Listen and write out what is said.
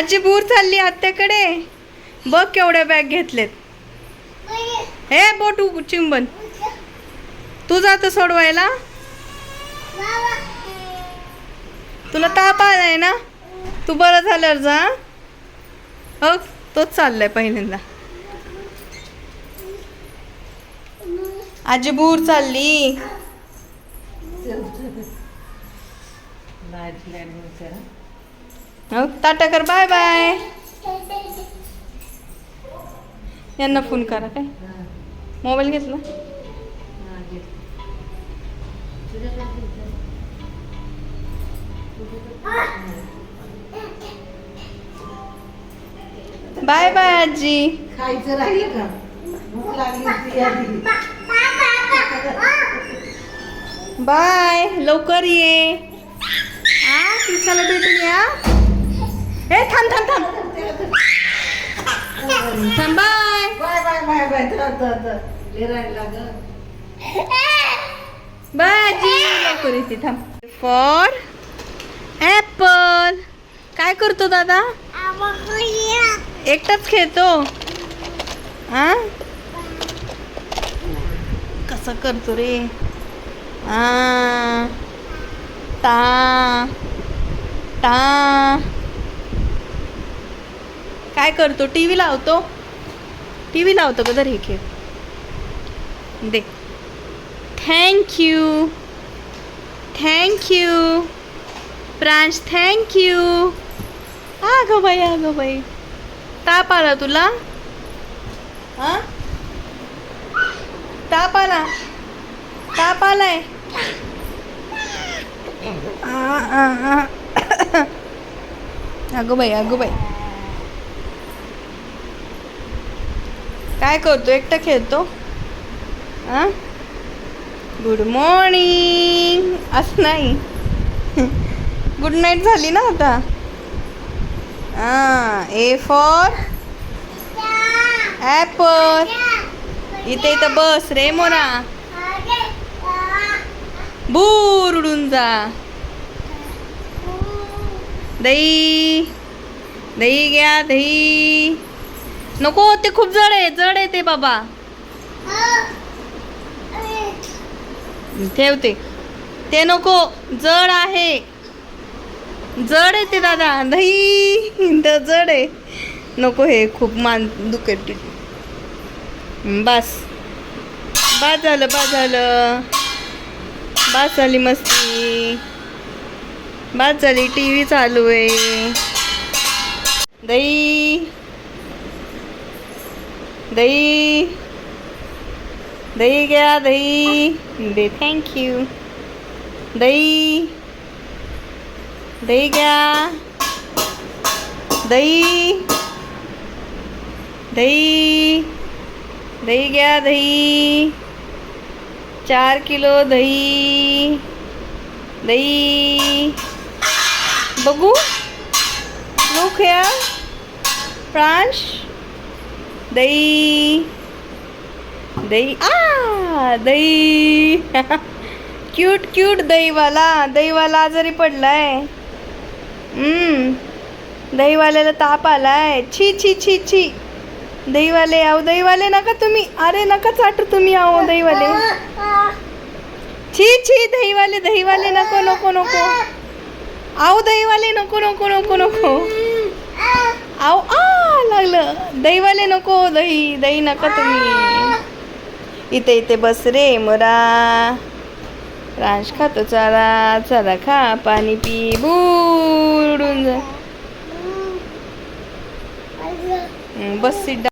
आजी भूर चालली आत्याकडे. बघ केवढ्या बॅग घेतलेत. हे बोटू चिंबन, तू जात सोडवायला. तुला ताप आलाय ना, तू बरं झाल्यावर जा. हो तोच चाललाय पहिल्यांदा. आजी भूर चालली. हो टाटा कर, बाय बाय. यांना फोन करा. काय मोबाईल घेतला. बाय बाय आजी. खायचं राहिलं का? भूक लागली होती आधी. बाय, लवकर ये. तुमच्याला भेटून या. हे थांब थांब थांब थांब. Bye bye bye bye bye. लिरायला ग. बाय आजी, लवकर येते. थांब. For apple. काय करतो दादा? एकटाच खेळतो. हा कसं करतो रे. टा टा काय करतो? टीव्ही लावतो. टीव्ही लावतो का? हे खेळ दे. Thank you thank you Pransh, thank you. अगं बाई, ताप आला तुला? हा ताप आलाय. अगं बाई. काय करतो? एकटा खेळतो. गुड मॉर्निंग असं नाही. गुड नाईट झाली ना आता. A for apple. इथं बस रे मोरा. भूर उडून जा. दही घ्या. दही नको, ते खूप जड आहे ते बाबा. ठेवते ते. नको, जड आहे ते दादा. दही जड आहे. नको, हे खूप मान दुखेल. बस झालं. बस झाली मस्ती. बस झाली. टीव्ही चालू आहे. दही घ्या. दही दे. थँक्यू. दही घ्या. दही घ्या. दही 4 किलो दही. बघू लोक या प्रांश. दही क्यूट दहीवाला आजारी पडलाय. दहीवाल्याला ताप आलाय. छी. दहीवाले आहो. दहीवाले नका तुम्ही. अरे नका चाटू तुम्ही. आहो दहीवाले. छी दहीवाले नको. आहो दहीवाले नको. आहो लागलं. दहीवाले नको. दही नका तुम्ही. इथे बस रे मोरा. रांश खातो चारा खा. पाणी पी. बुडून जा. बस सीट